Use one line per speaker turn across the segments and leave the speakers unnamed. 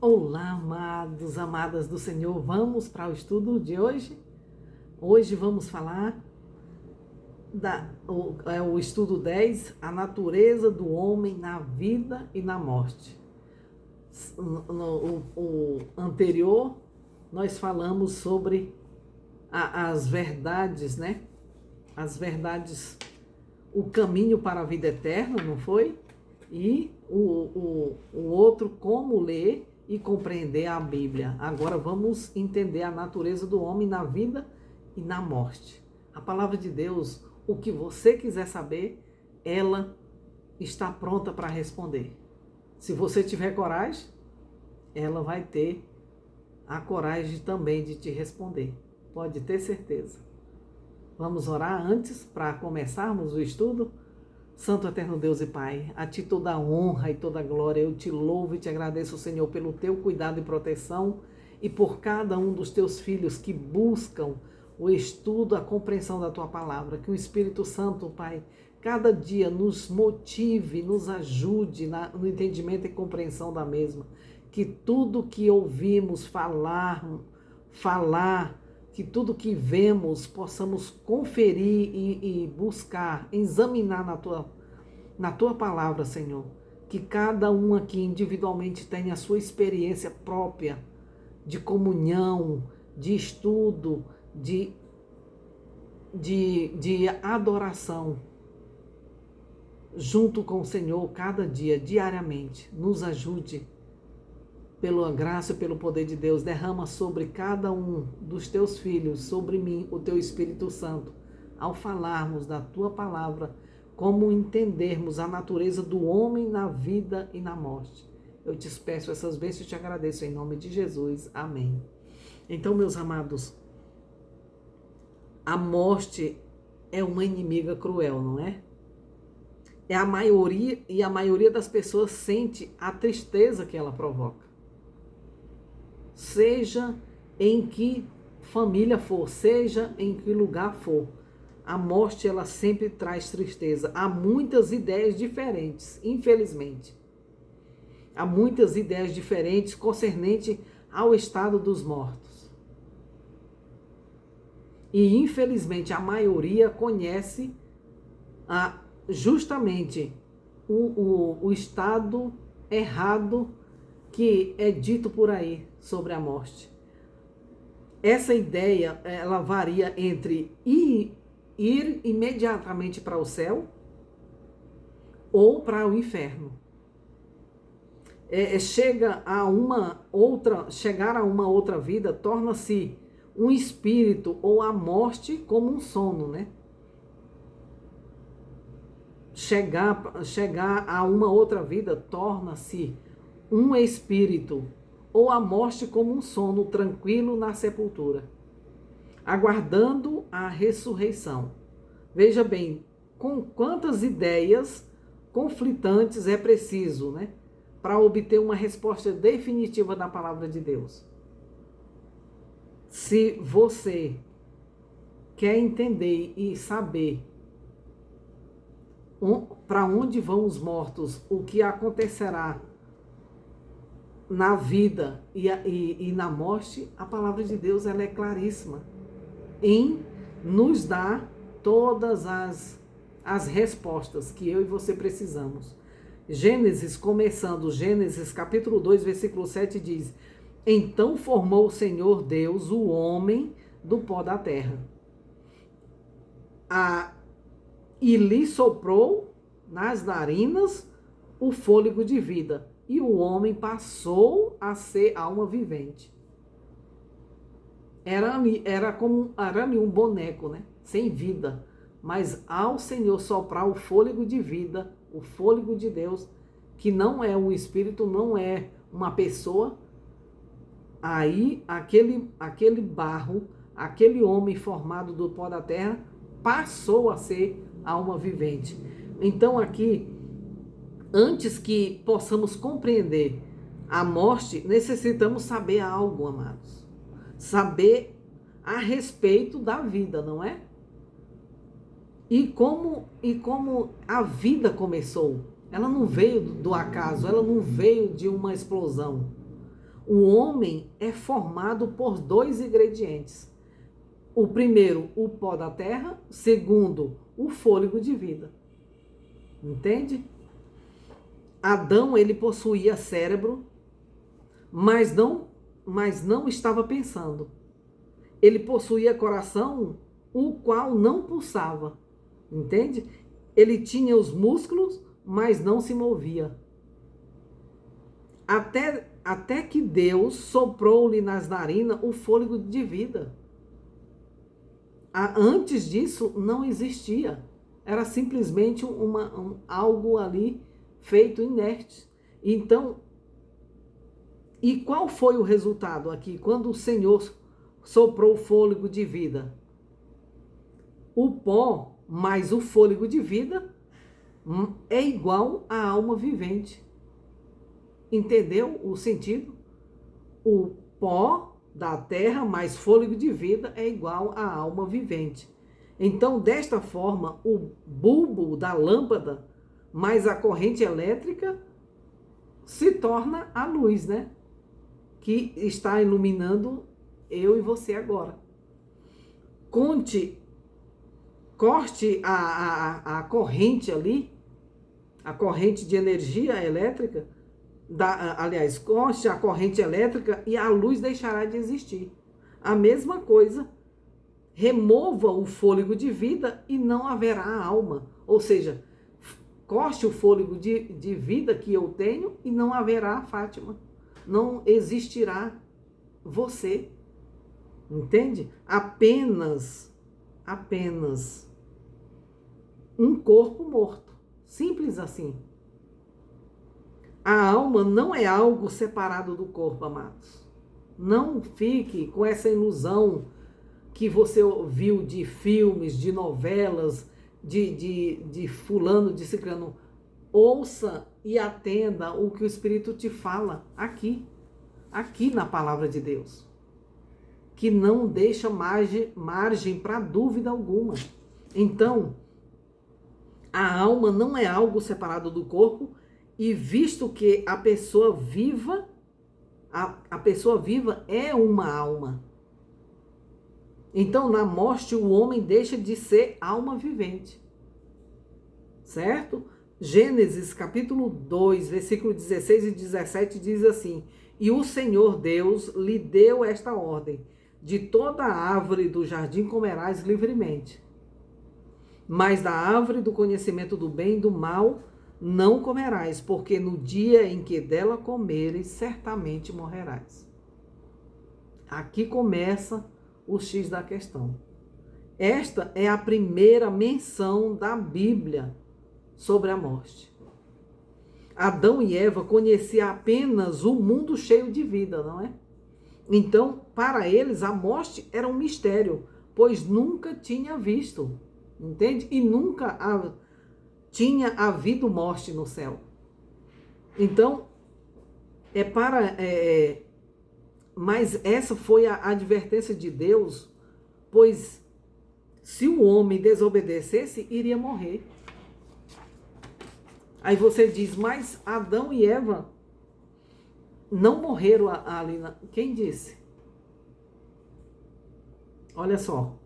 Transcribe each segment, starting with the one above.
Olá, amados, amadas do Senhor. Vamos para o estudo de hoje? Hoje vamos falar o estudo 10, a natureza do homem na vida e na morte. O anterior, nós falamos sobre as verdades, né? As verdades, o caminho para a vida eterna, não foi? E o outro, como ler e compreender a Bíblia. Agora vamos entender a natureza do homem na vida e na morte. A palavra de Deus, o que você quiser saber, ela está pronta para responder. Se você tiver coragem, ela vai ter a coragem também de te responder. Pode ter certeza. Vamos orar antes para começarmos o estudo? Santo eterno Deus e Pai, a Ti toda a honra e toda a glória, eu te louvo e te agradeço, Senhor, pelo Teu cuidado e proteção e por cada um dos Teus filhos que buscam o estudo, a compreensão da Tua palavra. Que o Espírito Santo, Pai, cada dia nos motive, nos ajude no entendimento e compreensão da mesma. Que tudo que ouvimos falar, que tudo que vemos possamos conferir e buscar, examinar na tua palavra, Senhor. Que cada um aqui individualmente tenha a sua experiência própria de comunhão, de estudo, de adoração junto com o Senhor cada dia, diariamente. Nos ajude. Pela graça e pelo poder de Deus, derrama sobre cada um dos teus filhos, sobre mim, o teu Espírito Santo, ao falarmos da tua palavra, como entendermos a natureza do homem na vida e na morte. Eu te peço essas bênçãos e te agradeço em nome de Jesus. Amém. Então, meus amados, a morte é uma inimiga cruel, não é? A maioria das pessoas sente a tristeza que ela provoca. Seja em que família for, seja em que lugar for, a morte ela sempre traz tristeza. Há muitas ideias diferentes, infelizmente. Há muitas ideias diferentes concernente ao estado dos mortos. E infelizmente a maioria conhece justamente o estado errado que é dito por aí sobre a morte. Essa ideia, ela varia entre ir imediatamente para o céu ou para o inferno. Chegar a uma outra vida torna-se um espírito ou a morte como um sono, né? Chegar a uma outra vida torna-se um espírito, ou a morte como um sono tranquilo na sepultura, aguardando a ressurreição. Veja bem, com quantas ideias conflitantes é preciso, né, para obter uma resposta definitiva da palavra de Deus. Se você quer entender e saber para onde vão os mortos, o que acontecerá na vida e na morte, a palavra de Deus ela é claríssima em nos dar todas as respostas que eu e você precisamos. Gênesis capítulo 2, versículo 7 diz: Então formou o Senhor Deus o homem do pó da terra, e lhe soprou nas narinas o fôlego de vida, e o homem passou a ser alma vivente. Era como um boneco, né? Sem vida. Mas ao Senhor soprar o fôlego de vida, o fôlego de Deus, que não é um espírito, não é uma pessoa, aí aquele barro, aquele homem formado do pó da terra, passou a ser alma vivente. Então aqui, antes que possamos compreender a morte, necessitamos saber algo, amados. Saber a respeito da vida, não é? E como a vida começou. Ela não veio do acaso, ela não veio de uma explosão. O homem é formado por dois ingredientes. O primeiro, o pó da terra. Segundo, o fôlego de vida. Entende? Adão, ele possuía cérebro, mas não estava pensando. Ele possuía coração, o qual não pulsava. Entende? Ele tinha os músculos, mas não se movia. Até que Deus soprou-lhe nas narinas o fôlego de vida. Antes disso, não existia. Era simplesmente algo ali feito inerte. Então, e qual foi o resultado aqui? Quando o Senhor soprou o fôlego de vida? O pó mais o fôlego de vida é igual à alma vivente. Entendeu o sentido? O pó da terra mais fôlego de vida é igual à alma vivente. Então, desta forma, o bulbo da lâmpada mais a corrente elétrica se torna a luz, né? Que está iluminando eu e você agora. Corte a corrente ali, a corrente de energia elétrica, corte a corrente elétrica e a luz deixará de existir. A mesma coisa, remova o fôlego de vida e não haverá alma. Ou seja, corte o fôlego de vida que eu tenho e não haverá Fátima. Não existirá você. Entende? Apenas um corpo morto. Simples assim. A alma não é algo separado do corpo, amados. Não fique com essa ilusão que você ouviu de filmes, de novelas, de fulano, de ciclano. Ouça e atenda o que o Espírito te fala aqui na palavra de Deus, que não deixa margem para dúvida alguma. Então, a alma não é algo separado do corpo, e visto que a pessoa viva, a pessoa viva é uma alma. Então, na morte, o homem deixa de ser alma vivente. Certo? Gênesis capítulo 2, versículo 16 e 17 diz assim: E o Senhor Deus lhe deu esta ordem: de toda a árvore do jardim comerás livremente, mas da árvore do conhecimento do bem e do mal não comerás, porque no dia em que dela comeres, certamente morrerás. Aqui começa o X da questão. Esta é a primeira menção da Bíblia sobre a morte. Adão e Eva conheciam apenas o mundo cheio de vida, não é? Então, para eles, a morte era um mistério, pois nunca tinha visto, entende? E nunca tinha havido morte no céu. Então, mas essa foi a advertência de Deus, pois se o homem desobedecesse, iria morrer. Aí você diz, mas Adão e Eva não morreram ali. Quem disse? Olha só,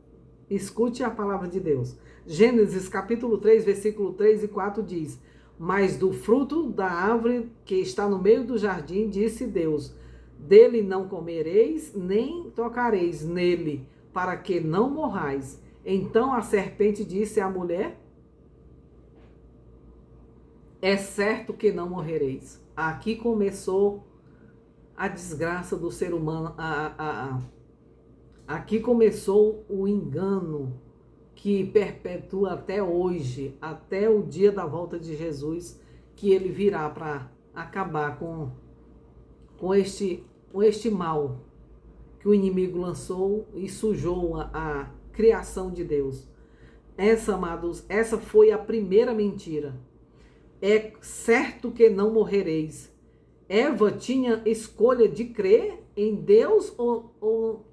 escute a palavra de Deus. Gênesis capítulo 3, versículo 3 e 4 diz: Mas do fruto da árvore que está no meio do jardim, disse Deus, dele não comereis, nem tocareis nele, para que não morrais. Então a serpente disse à mulher: É certo que não morrereis. Aqui começou a desgraça do ser humano. Aqui começou o engano que perpetua até hoje, até o dia da volta de Jesus, que ele virá para acabar com este mal que o inimigo lançou e sujou a criação de Deus. Amados, essa foi a primeira mentira. É certo que não morrereis. Eva tinha escolha de crer em Deus ou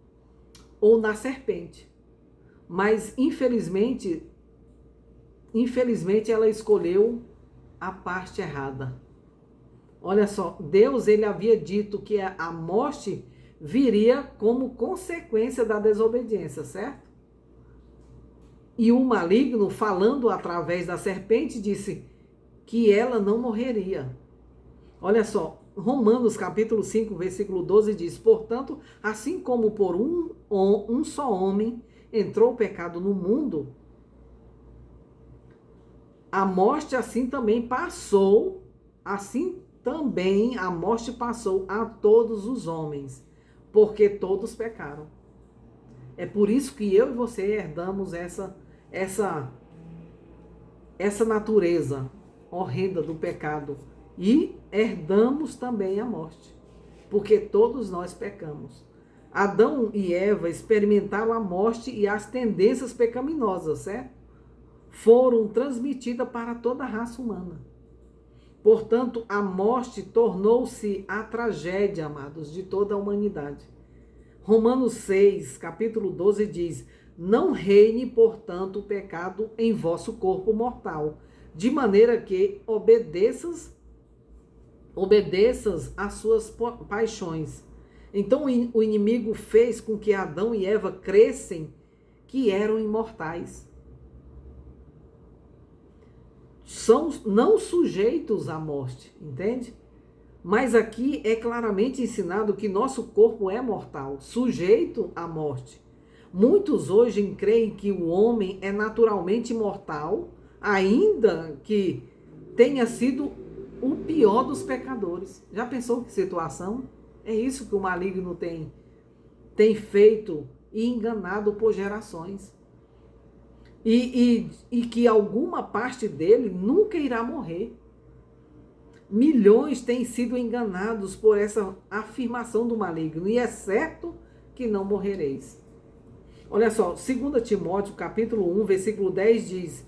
na serpente. Mas, infelizmente, ela escolheu a parte errada. Olha só, Deus ele havia dito que a morte viria como consequência da desobediência, certo? E o maligno, falando através da serpente, disse que ela não morreria. Olha só, Romanos capítulo 5, versículo 12 diz: portanto, assim como por um só homem entrou o pecado no mundo, a morte assim também a morte passou a todos os homens, porque todos pecaram. É por isso que eu e você herdamos essa natureza horrenda do pecado e herdamos também a morte, porque todos nós pecamos. Adão e Eva experimentaram a morte e as tendências pecaminosas, certo? Foram transmitidas para toda a raça humana. Portanto, a morte tornou-se a tragédia, amados, de toda a humanidade. Romanos 6, capítulo 12 diz: não reine, portanto, o pecado em vosso corpo mortal, de maneira que obedeças às suas paixões. Então o inimigo fez com que Adão e Eva crescem que eram imortais. São não sujeitos à morte, entende? Mas aqui é claramente ensinado que nosso corpo é mortal, sujeito à morte. Muitos hoje creem que o homem é naturalmente mortal, ainda que tenha sido o pior dos pecadores. Já pensou que situação? É isso que o maligno tem feito e enganado por gerações. E que alguma parte dele nunca irá morrer. Milhões têm sido enganados por essa afirmação do maligno, e é certo que não morrereis. Olha só, 2 Timóteo capítulo 1, versículo 10 diz: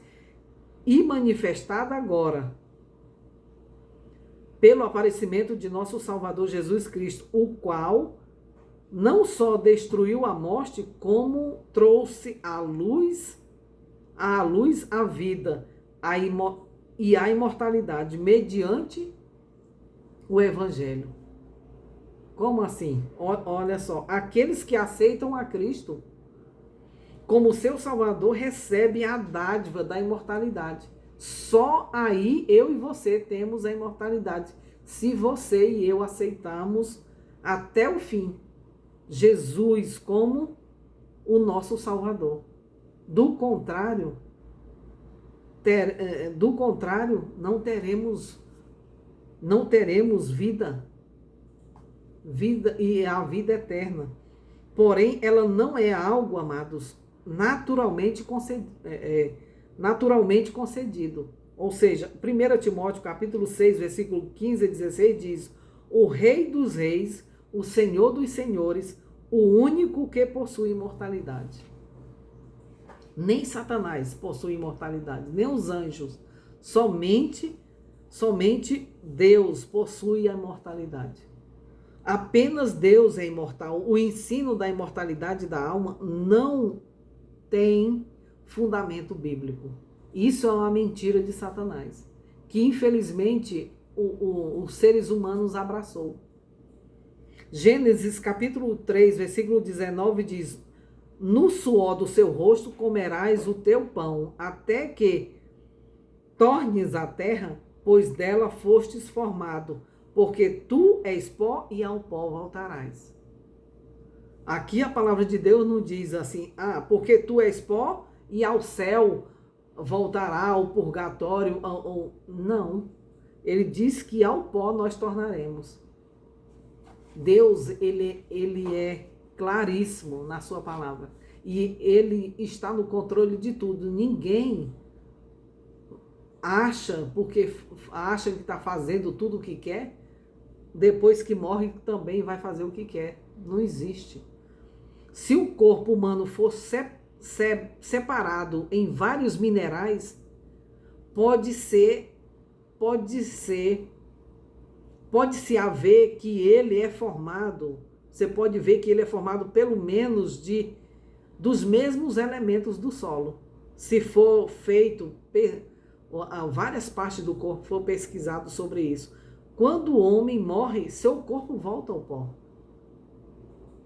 e manifestada agora, pelo aparecimento de nosso Salvador Jesus Cristo, o qual não só destruiu a morte, como trouxe à luz a vida e a imortalidade mediante o Evangelho. Como assim? Olha só, aqueles que aceitam a Cristo como seu Salvador recebem a dádiva da imortalidade. Só aí eu e você temos a imortalidade, se você e eu aceitarmos até o fim Jesus como o nosso Salvador. Do contrário, não teremos vida e a vida eterna. Porém, ela não é algo, amados, naturalmente concedido. Ou seja, 1 Timóteo capítulo 6, versículo 15 a 16 diz: o Rei dos Reis, o Senhor dos Senhores, o único que possui imortalidade. Nem Satanás possui imortalidade, nem os anjos. Somente Deus possui a imortalidade. Apenas Deus é imortal. O ensino da imortalidade da alma não tem fundamento bíblico. Isso é uma mentira de Satanás, que infelizmente os seres humanos abraçou. Gênesis capítulo 3, versículo 19 diz: no suor do seu rosto comerás o teu pão, até que tornes a terra, pois dela fostes formado, porque tu és pó e ao pó voltarás. Aqui a palavra de Deus não diz assim: porque tu és pó e ao céu voltará, ao purgatório, não. Ele diz que ao pó nós tornaremos. Deus, ele é claríssimo na sua palavra. E ele está no controle de tudo. Ninguém porque acha que está fazendo tudo o que quer, depois que morre também vai fazer o que quer. Não existe. Se o corpo humano for separado em vários minerais, pode-se haver que ele é formado, você pode ver que ele é formado pelo menos dos mesmos elementos do solo. Se for feito, várias partes do corpo for pesquisado sobre isso. Quando o homem morre, seu corpo volta ao pó.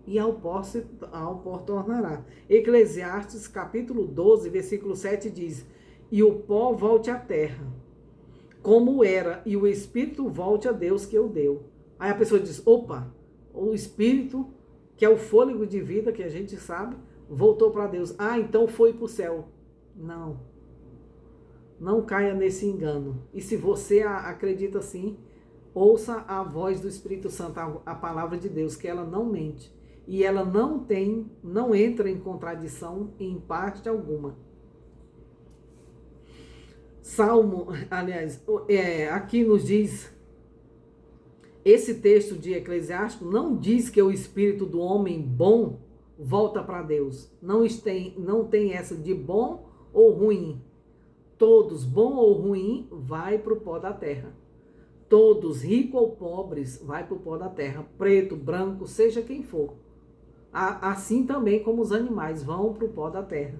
E ao pó tornará. Eclesiastes capítulo 12, versículo 7 diz: e o pó volte à terra, como era, e o espírito volte a Deus que o deu. Aí a pessoa diz, opa, o espírito, que é o fôlego de vida, que a gente sabe, voltou para Deus. Ah, então foi para o céu. Não. Não caia nesse engano. E se você acredita assim, ouça a voz do Espírito Santo, a palavra de Deus, que ela não mente. E ela não entra em contradição em parte alguma. Salmo, aliás, aqui nos diz, esse texto de Eclesiástico não diz que o espírito do homem bom volta para Deus. Não tem essa de bom ou ruim. Todos, bom ou ruim, vai para o pó da terra. Todos, ricos ou pobres, vai para o pó da terra. Preto, branco, seja quem for. Assim também como os animais vão para o pó da terra.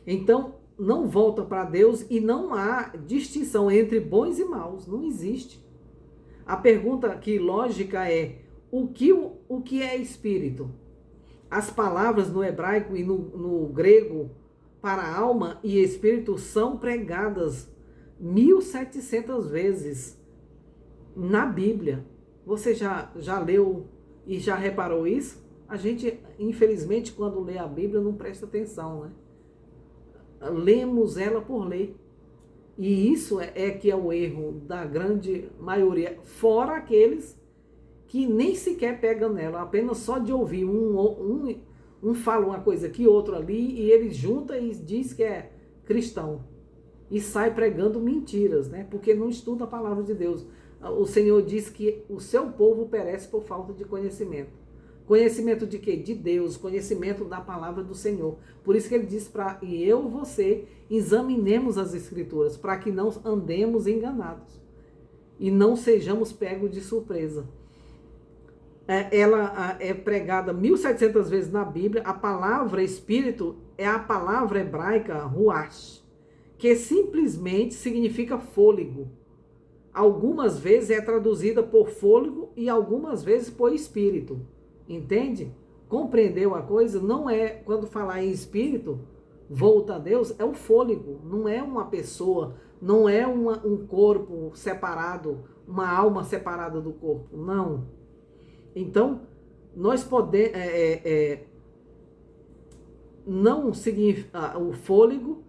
Então, não volta para Deus e não há distinção entre bons e maus. Não existe. A pergunta aqui lógica é, o que é espírito? As palavras no hebraico e no grego para alma e espírito são pregadas 1.700 vezes na Bíblia. Você já leu e já reparou isso? A gente, infelizmente, quando lê a Bíblia, não presta atenção, né? Lemos ela por ler. E isso que é o erro da grande maioria, fora aqueles que nem sequer pegam nela, apenas só de ouvir um fala uma coisa aqui, outro ali, e ele junta e diz que é cristão. E sai pregando mentiras, né? Porque não estuda a palavra de Deus. O Senhor diz que o seu povo perece por falta de conhecimento. Conhecimento de quê? De Deus, conhecimento da palavra do Senhor. Por isso que ele diz para eu e você examinemos as Escrituras, para que não andemos enganados e não sejamos pegos de surpresa. Ela é pregada 1.700 vezes na Bíblia. A palavra espírito é a palavra hebraica ruach, que simplesmente significa fôlego. Algumas vezes é traduzida por fôlego e algumas vezes por espírito. Entende? Compreendeu a coisa? Não é, quando falar em espírito, volta a Deus, é o fôlego. Não é uma pessoa, não é um corpo separado, uma alma separada do corpo. Não. Então, nós podemos... não significa o fôlego,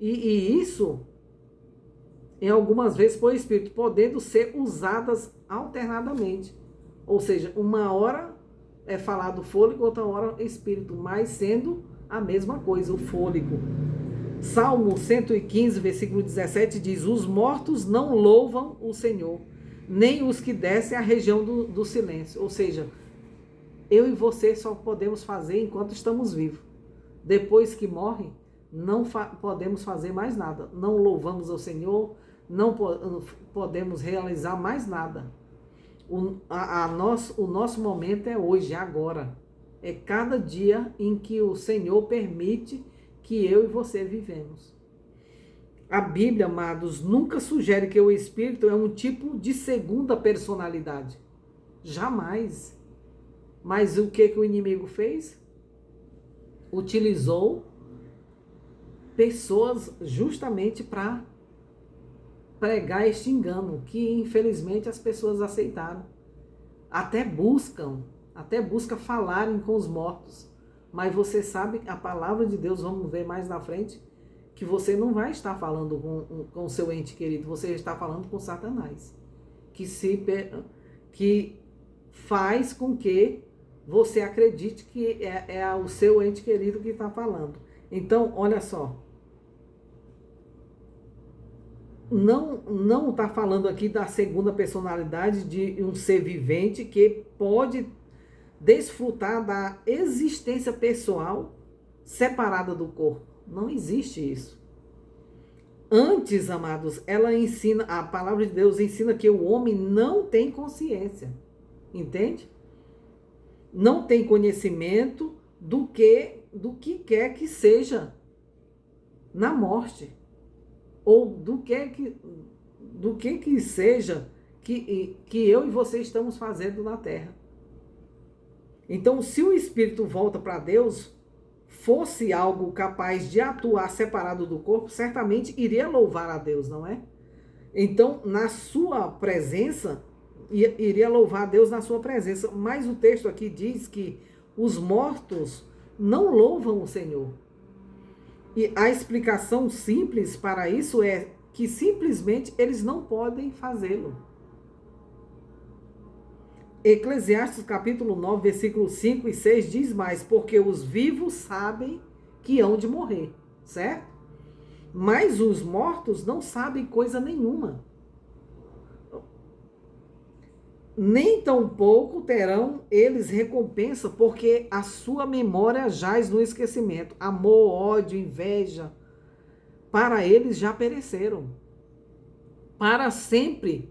e isso, em algumas vezes, por espírito, podendo ser usadas alternadamente. Ou seja, uma hora é falado fôlego, outra hora espírito, mas sendo a mesma coisa, o fôlego. Salmo 115, versículo 17 diz: os mortos não louvam o Senhor, nem os que descem à região do silêncio. Ou seja, eu e você só podemos fazer enquanto estamos vivos. Depois que morre, não podemos fazer mais nada. Não louvamos ao Senhor, não podemos realizar mais nada. O nosso momento é hoje, é agora. É cada dia em que o Senhor permite que eu e você vivemos. A Bíblia, amados, nunca sugere que o Espírito é um tipo de segunda personalidade. Jamais. Mas o que o inimigo fez? Utilizou pessoas justamente para pregar este engano, que infelizmente as pessoas aceitaram. Até buscam falarem com os mortos. Mas você sabe, a palavra de Deus, vamos ver mais na frente, que você não vai estar falando com o seu ente querido, você está falando com Satanás, que faz com que você acredite que é o seu ente querido que está falando. Então, olha só, não está falando aqui da segunda personalidade de um ser vivente que pode desfrutar da existência pessoal separada do corpo. Não existe isso. Antes, amados, a palavra de Deus ensina que o homem não tem consciência. Entende? Não tem conhecimento do que quer que seja na morte. Ou do que seja que eu e você estamos fazendo na terra. Então, se o espírito volta para Deus, fosse algo capaz de atuar separado do corpo, certamente iria louvar a Deus, não é? Então, na sua presença, iria louvar a Deus na sua presença. Mas o texto aqui diz que os mortos não louvam o Senhor. E a explicação simples para isso é que simplesmente eles não podem fazê-lo. Eclesiastes capítulo 9, versículos 5 e 6 diz mais: porque os vivos sabem que hão de morrer, certo? Mas os mortos não sabem coisa nenhuma. Nem tampouco terão eles recompensa, porque a sua memória jaz no esquecimento. Amor, ódio, inveja, para eles já pereceram. Para sempre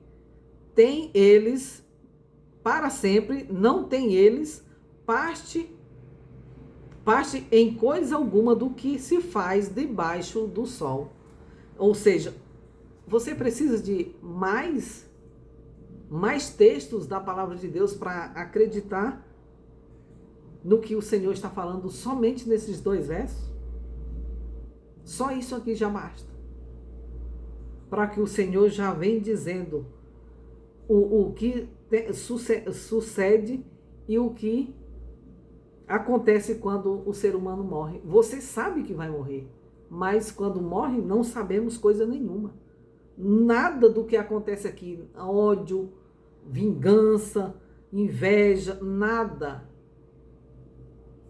tem eles, para sempre não tem eles parte em coisa alguma do que se faz debaixo do sol. Ou seja, você precisa de mais textos da palavra de Deus para acreditar no que o Senhor está falando somente nesses 2 versos? Só isso aqui já basta. Para que o Senhor já vem dizendo o que sucede e o que acontece quando o ser humano morre. Você sabe que vai morrer, mas quando morre não sabemos coisa nenhuma. Nada do que acontece aqui, ódio, vingança, inveja, nada.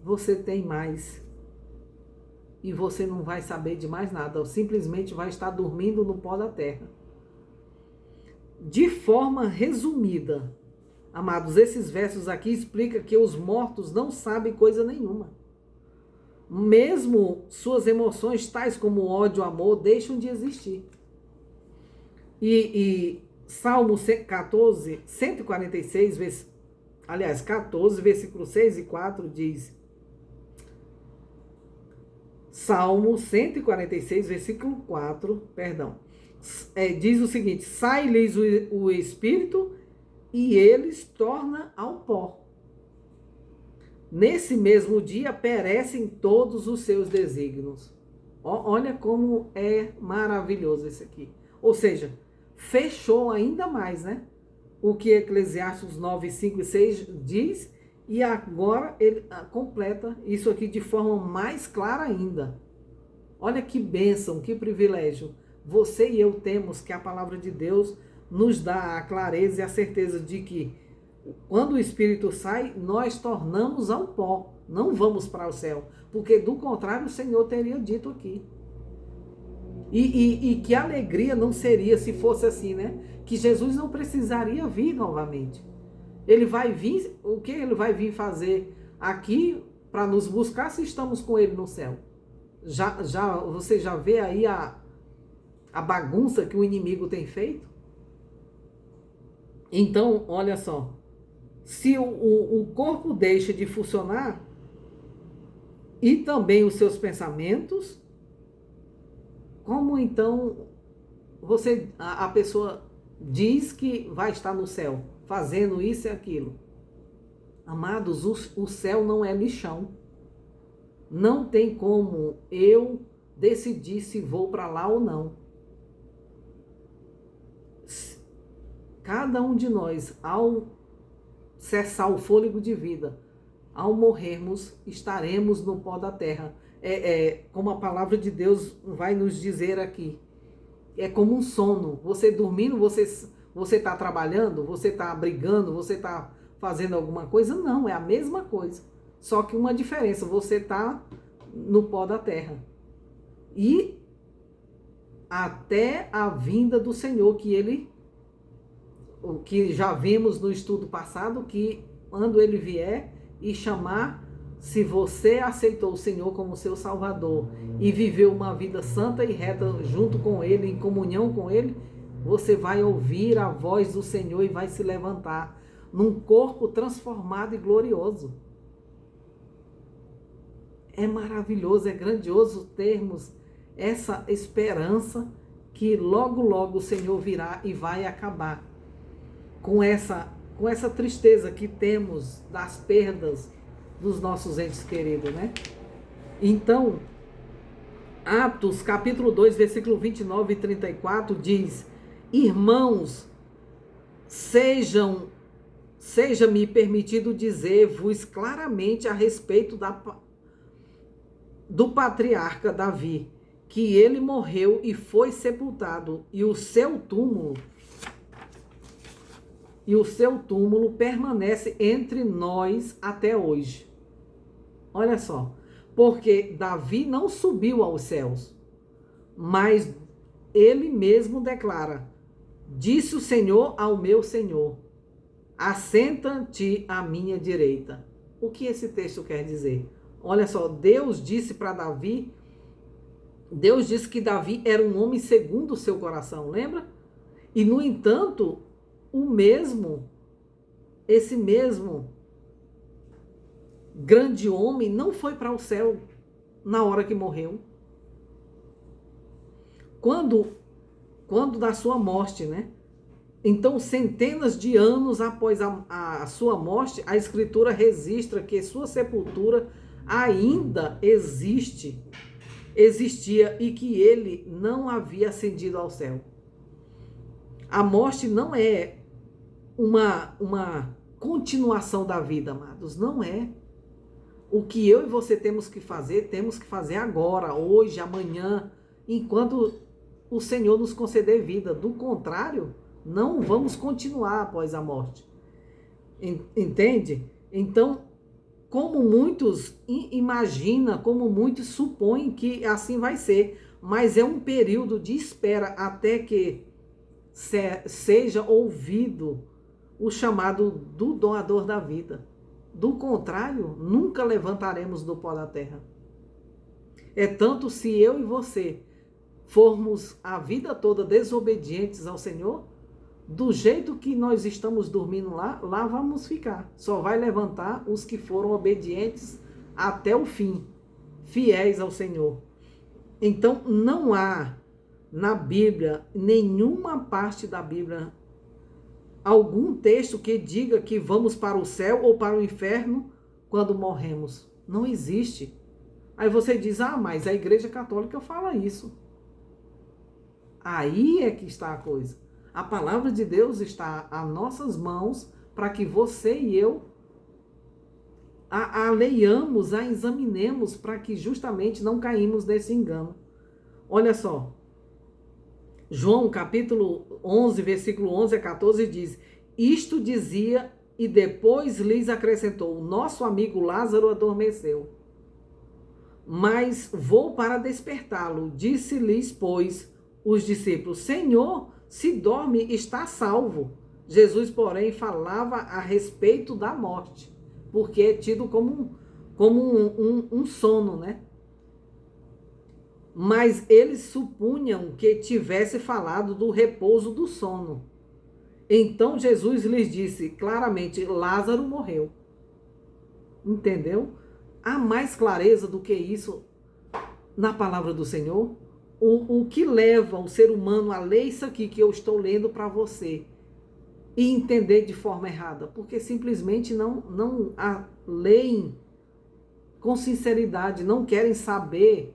Você tem mais. E você não vai saber de mais nada. Simplesmente vai estar dormindo no pó da terra. De forma resumida, amados, esses versos aqui explicam que os mortos não sabem coisa nenhuma. Mesmo suas emoções, tais como ódio, amor, deixam de existir. E Salmo 14, 146, 14, versículo 6 e 4 diz... Salmo 146, versículo 4, diz o seguinte: sai-lhes o espírito e eles tornam ao pó. Nesse mesmo dia perecem todos os seus desígnios. Olha como é maravilhoso esse aqui. Ou seja, fechou ainda mais, né? O que Eclesiastes 9, 5 e 6 diz, e agora ele completa isso aqui de forma mais clara ainda. Olha que bênção, que privilégio. Você e eu temos, que a palavra de Deus nos dá a clareza e a certeza de que quando o Espírito sai, nós tornamos ao pó, não vamos para o céu, porque do contrário o Senhor teria dito aqui. E que alegria não seria se fosse assim, né? Que Jesus não precisaria vir novamente. Ele vai vir, o que ele vai vir fazer aqui para nos buscar se estamos com ele no céu? Você já vê aí a bagunça que o inimigo tem feito? Então, olha só, se o corpo deixa de funcionar e também os seus pensamentos, como então a pessoa diz que vai estar no céu, fazendo isso e aquilo? Amados, o céu não é lixão. Não tem como eu decidir se vou para lá ou não. Cada um de nós, ao cessar o fôlego de vida, ao morrermos, estaremos no pó da terra. Como a palavra de Deus vai nos dizer aqui. É como um sono. Você dormindo, você está trabalhando, você está brigando, você está fazendo alguma coisa? Não, é a mesma coisa. Só que uma diferença, você está no pó da terra. E até a vinda do Senhor, o que já vimos no estudo passado, que quando ele vier e chamar, se você aceitou o Senhor como seu Salvador e viveu uma vida santa e reta junto com ele, em comunhão com ele, você vai ouvir a voz do Senhor e vai se levantar num corpo transformado e glorioso. É maravilhoso, é grandioso termos essa esperança que logo, logo o Senhor virá e vai acabar com essa tristeza que temos das perdas dos nossos entes queridos, né? Então, Atos, capítulo 2, versículo 29 e 34 diz: Irmãos, seja-me permitido dizer-vos claramente a respeito do patriarca Davi, que ele morreu e foi sepultado, e o seu túmulo permanece entre nós até hoje. Olha só, porque Davi não subiu aos céus, mas ele mesmo declara: disse o Senhor ao meu Senhor, assenta-te à minha direita. O que esse texto quer dizer? Olha só, Deus disse para Davi, Deus disse que Davi era um homem segundo o seu coração, lembra? E no entanto, esse mesmo grande homem não foi para o céu na hora que morreu. Quando da sua morte, né? Então, centenas de anos após a sua morte, a Escritura registra que sua sepultura ainda existia e que ele não havia ascendido ao céu. A morte não é uma continuação da vida, amados, não é. O que eu e você temos que fazer agora, hoje, amanhã, enquanto o Senhor nos conceder vida. Do contrário, não vamos continuar após a morte. Entende? Então, como muitos imaginam, como muitos supõem que assim vai ser, mas é um período de espera até que seja ouvido o chamado do doador da vida. Do contrário, nunca levantaremos do pó da terra. É tanto se eu e você formos a vida toda desobedientes ao Senhor, do jeito que nós estamos dormindo lá vamos ficar. Só vai levantar os que foram obedientes até o fim, fiéis ao Senhor. Então, não há na Bíblia, nenhuma parte da Bíblia, algum texto que diga que vamos para o céu ou para o inferno quando morremos. Não existe. Aí você diz, mas a Igreja Católica fala isso. Aí é que está a coisa. A palavra de Deus está às nossas mãos para que você e eu a leiamos, a examinemos, para que justamente não caímos nesse engano. Olha só, João capítulo 11, versículo 11 a 14 diz: isto dizia e depois lhes acrescentou: nosso amigo Lázaro adormeceu, mas vou para despertá-lo. Disse-lhes, pois, os discípulos: Senhor, se dorme, está salvo. Jesus, porém, falava a respeito da morte, porque é tido como um sono, né? Mas eles supunham que tivesse falado do repouso do sono. Então Jesus lhes disse claramente: Lázaro morreu. Entendeu? Há mais clareza do que isso na palavra do Senhor? O que leva o ser humano a ler isso aqui que eu estou lendo para você e entender de forma errada? Porque simplesmente não a leem com sinceridade, não querem saber.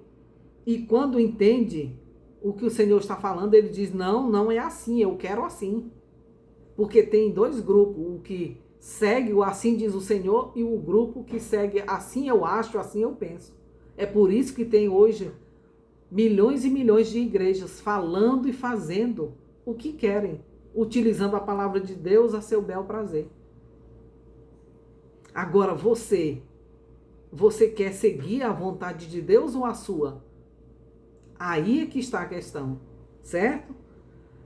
E quando entende o que o Senhor está falando, ele diz: não é assim, eu quero assim. Porque tem dois grupos, o que segue o assim diz o Senhor e o grupo que segue assim eu acho, assim eu penso. É por isso que tem hoje milhões e milhões de igrejas falando e fazendo o que querem, utilizando a palavra de Deus a seu bel prazer. Agora você quer seguir a vontade de Deus ou a sua? Aí é que está a questão, certo?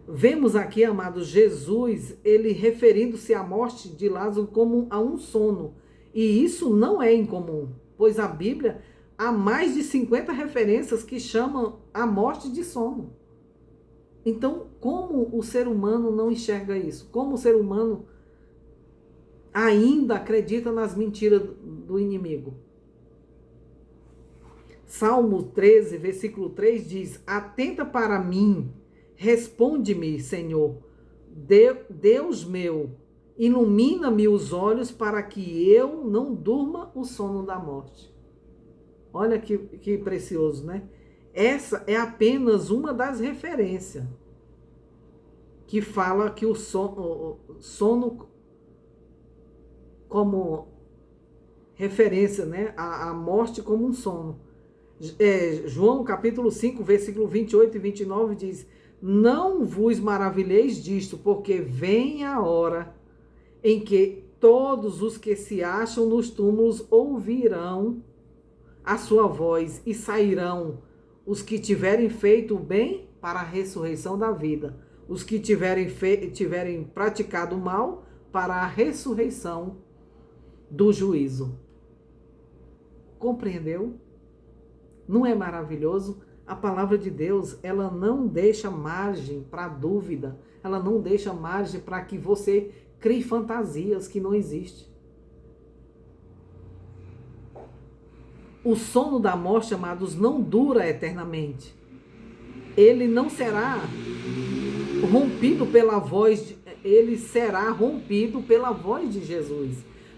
Vemos aqui, amados, Jesus, ele referindo-se à morte de Lázaro como a um sono. E isso não é incomum, pois a Bíblia há mais de 50 referências que chamam a morte de sono. Então, como o ser humano não enxerga isso? Como o ser humano ainda acredita nas mentiras do inimigo? Salmo 13, versículo 3 diz: atenta para mim, responde-me, Senhor, Deus meu, ilumina-me os olhos para que eu não durma o sono da morte. Olha que precioso, né? Essa é apenas uma das referências que fala que o sono como referência, né? A morte como um sono. João capítulo 5, versículo 28 e 29 diz: não vos maravilheis disto, porque vem a hora em que todos os que se acham nos túmulos ouvirão a sua voz e sairão os que tiverem feito o bem para a ressurreição da vida, os que tiverem praticado o mal para a ressurreição do juízo. Compreendeu? Não é maravilhoso? A palavra de Deus, ela não deixa margem para dúvida, ela não deixa margem para que você crie fantasias que não existem. O sono da morte, amados, não dura eternamente. Ele não será rompido pela voz, ele será rompido pela voz de Jesus,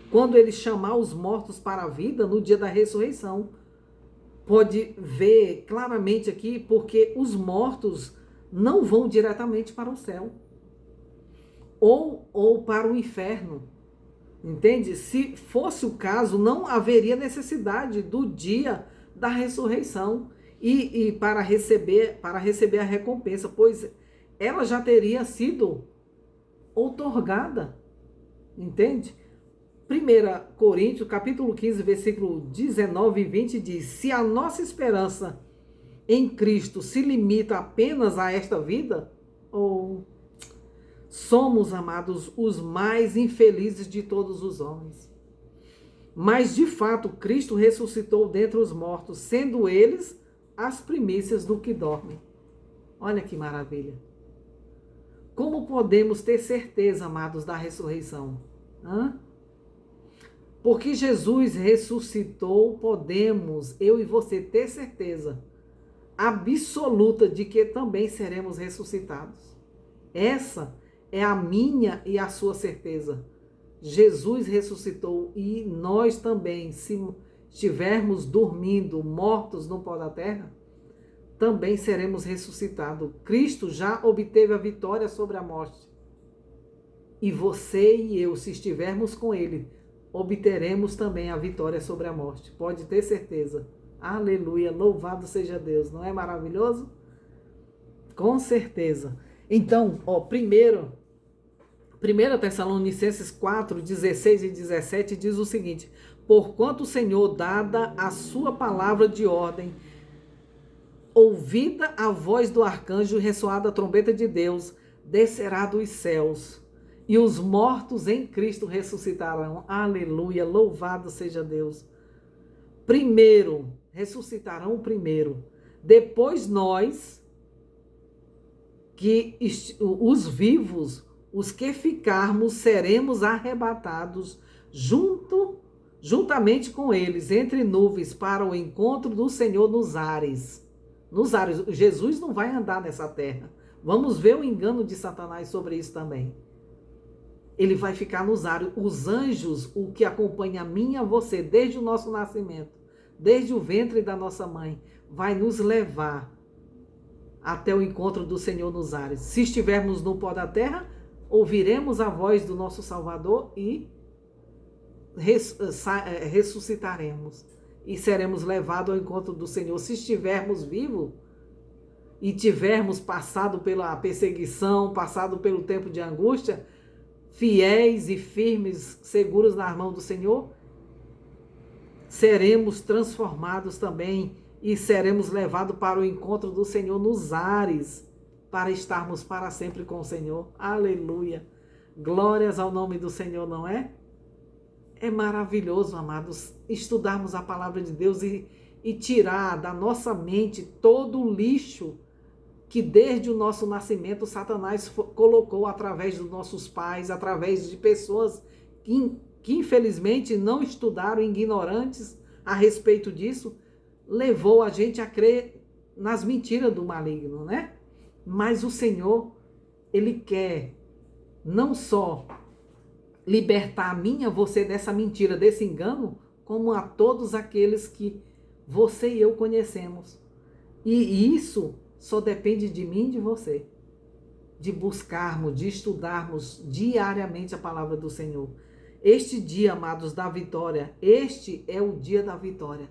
quando ele chamar os mortos para a vida no dia da ressurreição. Pode ver claramente aqui, porque os não vão diretamente para o céu ou para o inferno. Entende? Se fosse o caso, não haveria necessidade do dia da ressurreição e para receber a recompensa, pois ela já teria sido outorgada. Entende? 1 Coríntios, capítulo 15, versículo 19 e 20 diz: se a nossa esperança em Cristo se limita apenas a esta vida, ou somos, amados, os mais infelizes de todos os homens. Mas, de fato, Cristo ressuscitou dentre os mortos, sendo eles as primícias do que dormem. Olha que maravilha. Como podemos ter certeza, amados, da ressurreição? Porque Jesus ressuscitou, podemos, eu e você, ter certeza absoluta de que também seremos ressuscitados. Essa é a minha e a sua certeza. Jesus ressuscitou e nós também, se estivermos dormindo, mortos no pó da terra, também seremos ressuscitados. Cristo já obteve a vitória sobre a morte. E você e eu, se estivermos com Ele, obteremos também a vitória sobre a morte. Pode ter certeza. Aleluia, louvado seja Deus. Não é maravilhoso? Com certeza. Então, 1 Tessalonicenses 4, 16 e 17 diz o seguinte: porquanto o Senhor, dada a sua palavra de ordem, ouvida a voz do arcanjo e ressoada a trombeta de Deus, descerá dos céus, e os mortos em Cristo ressuscitarão. Aleluia, louvado seja Deus. Primeiro, ressuscitarão primeiro. Depois nós, que os vivos, os que ficarmos, seremos arrebatados juntamente com eles, entre nuvens, para o encontro do Senhor nos ares. Nos ares. Jesus não vai andar nessa terra. Vamos ver o engano de Satanás sobre isso também. Ele vai ficar nos ares. Os anjos, o que acompanha a mim e a você, desde o nosso nascimento, desde o ventre da nossa mãe, vai nos levar até o encontro do Senhor nos ares. Se estivermos no pó da terra, ouviremos a voz do nosso Salvador e ressuscitaremos. E seremos levados ao encontro do Senhor. Se estivermos vivos e tivermos passado pela perseguição, passado pelo tempo de angústia, fiéis e firmes, seguros na mão do Senhor, seremos transformados também e seremos levados para o encontro do Senhor nos ares, para estarmos para sempre com o Senhor. Aleluia! Glórias ao nome do Senhor, não é? É maravilhoso, amados, estudarmos a palavra de Deus e tirar da nossa mente todo o lixo que desde o nosso nascimento Satanás colocou através dos nossos pais, através de pessoas que infelizmente não estudaram, ignorantes a respeito disso, levou a gente a crer nas mentiras do maligno, né? Mas o Senhor, Ele quer não só libertar a mim, a você dessa mentira, desse engano, como a todos aqueles que você e eu conhecemos. E isso só depende de mim e de você, de buscarmos, de estudarmos diariamente a palavra do Senhor. Este dia, amados, da vitória, este é o dia da vitória.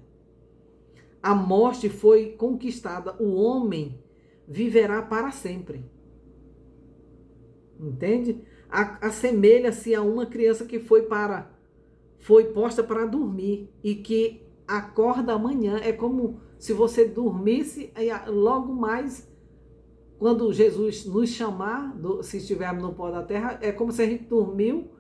A morte foi conquistada, o homem viverá para sempre. Entende? Assemelha-se a uma criança que foi posta para dormir e que acorda amanhã. É como se você dormisse e logo mais, quando Jesus nos chamar, se estivermos no pó da terra, é como se a gente dormiu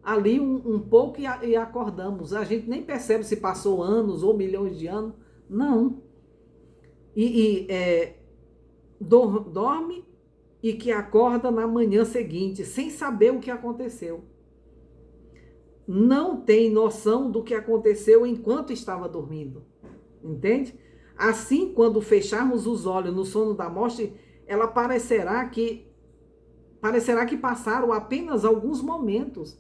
ali um pouco e acordamos. A gente nem percebe se passou anos ou milhões de anos. Não. Dorme e que acorda na manhã seguinte, sem saber o que aconteceu. Não tem noção do que aconteceu enquanto estava dormindo. Entende? Assim, quando fecharmos os olhos no sono da morte, ela parecerá que passaram apenas alguns momentos,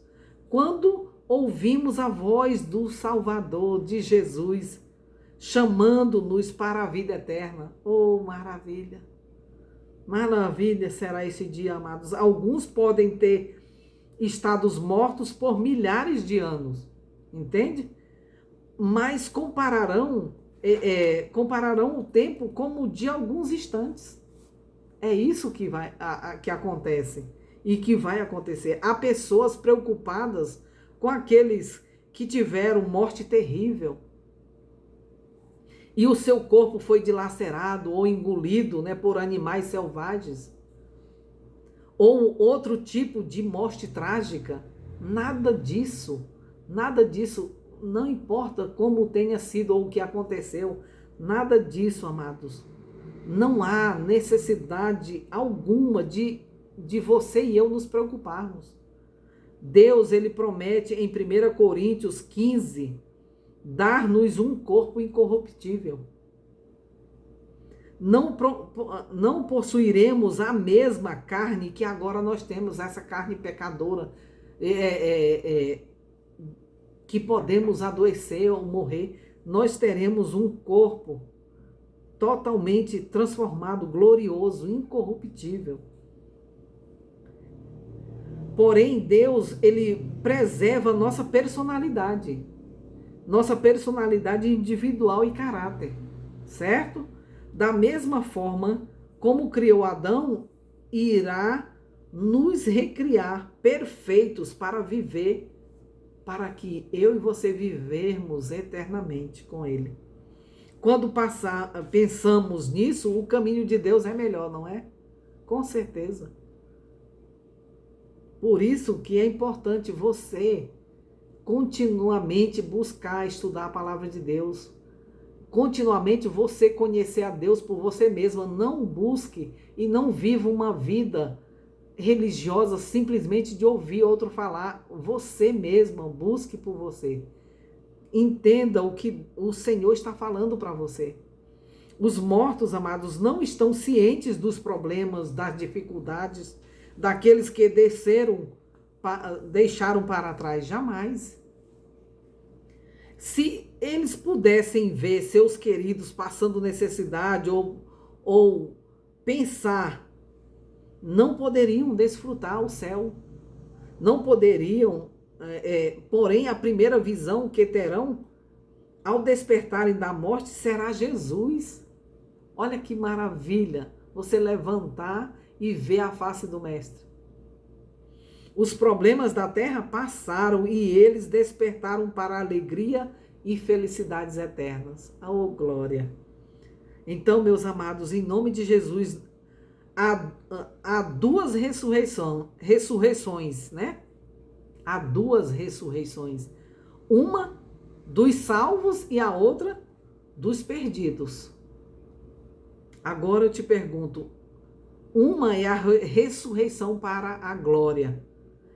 quando ouvimos a voz do Salvador, de Jesus, chamando-nos para a vida eterna. Oh, maravilha! Maravilha será esse dia, amados. Alguns podem ter estado mortos por milhares de anos, entende? Mas compararão o tempo como de alguns instantes. É isso que acontece e que vai acontecer. Há pessoas preocupadas com aqueles que tiveram morte terrível e o seu corpo foi dilacerado ou engolido, né, por animais selvagens, ou outro tipo de morte trágica. Nada disso, não importa como tenha sido ou o que aconteceu, nada disso, amados. Não há necessidade alguma de você e eu nos preocuparmos. Deus, ele promete em 1 Coríntios 15, dar-nos um corpo incorruptível. Não possuiremos a mesma carne que agora nós temos, essa carne pecadora, que podemos adoecer ou morrer. Nós teremos um corpo totalmente transformado, glorioso, incorruptível. Porém, Deus, ele preserva nossa personalidade individual e caráter, certo? Da mesma forma como criou Adão, irá nos recriar perfeitos para viver, para que eu e você vivermos eternamente com ele. Quando pensamos nisso, o caminho de Deus é melhor, não é? Com certeza. Por isso que é importante você continuamente buscar estudar a palavra de Deus. Continuamente você conhecer a Deus por você mesma. Não busque e não viva uma vida religiosa simplesmente de ouvir outro falar. Você mesma busque por você. Entenda o que o Senhor está falando para você. Os mortos, amados, não estão cientes dos problemas, das dificuldades, daqueles que deixaram para trás. Jamais. Se eles pudessem ver seus queridos passando necessidade ou pensar, não poderiam desfrutar o céu. Não poderiam, porém a primeira visão que terão ao despertarem da morte será Jesus. Olha que maravilha você levantar e ver a face do Mestre. Os problemas da terra passaram e eles despertaram para a alegria e felicidades eternas. Oh, glória! Então, meus amados, em nome de Jesus, há duas ressurreições, né? Há duas ressurreições. Uma dos salvos e a outra dos perdidos. Agora eu te pergunto, uma é a ressurreição para a glória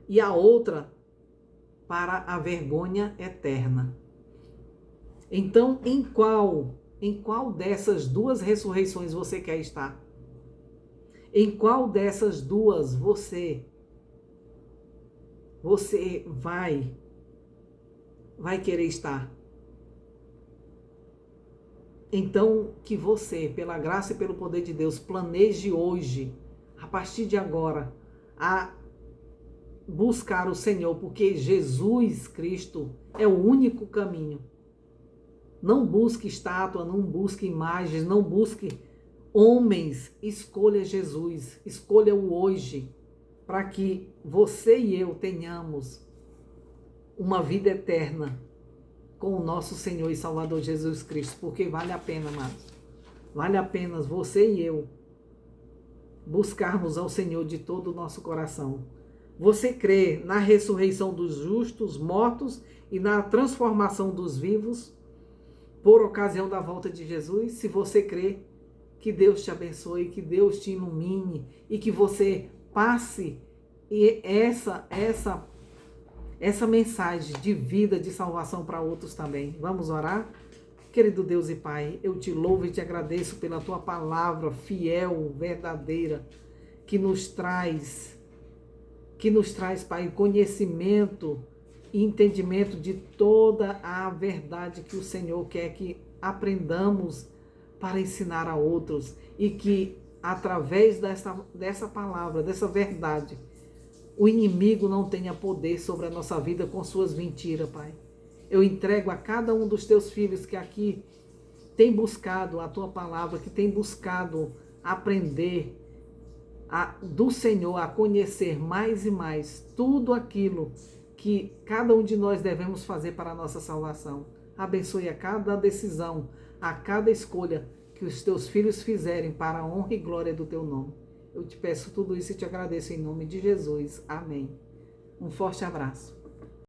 e a outra para a vergonha eterna. Então, em qual dessas duas ressurreições você quer estar? Em qual dessas duas você você vai querer estar. Então, que você, pela graça e pelo poder de Deus, planeje hoje, a partir de agora, a buscar o Senhor, porque Jesus Cristo é o único caminho. Não busque estátua, não busque imagens, não busque homens. Escolha Jesus, escolha o hoje, para que você e eu tenhamos uma vida eterna com o nosso Senhor e Salvador Jesus Cristo, porque vale a pena, amados. Vale a pena você e eu buscarmos ao Senhor de todo o nosso coração. Você crê na ressurreição dos justos, mortos, e na transformação dos vivos por ocasião da volta de Jesus? Se você crê, que Deus te abençoe, que Deus te ilumine e que você passe essa mensagem de vida, de salvação para outros também. Vamos orar? Querido Deus e Pai, eu te louvo e te agradeço pela tua palavra fiel, verdadeira, que nos traz, Pai, conhecimento e entendimento de toda a verdade que o Senhor quer que aprendamos para ensinar a outros, e que através dessa palavra, dessa verdade, o inimigo não tenha poder sobre a nossa vida com suas mentiras, Pai. Eu entrego a cada um dos teus filhos que aqui tem buscado a tua palavra, que tem buscado aprender do Senhor, a conhecer mais e mais tudo aquilo que cada um de nós devemos fazer para a nossa salvação. Abençoe a cada decisão, a cada escolha que os teus filhos fizerem para a honra e glória do teu nome. Eu te peço tudo isso e te agradeço em nome de Jesus. Amém. Um forte abraço.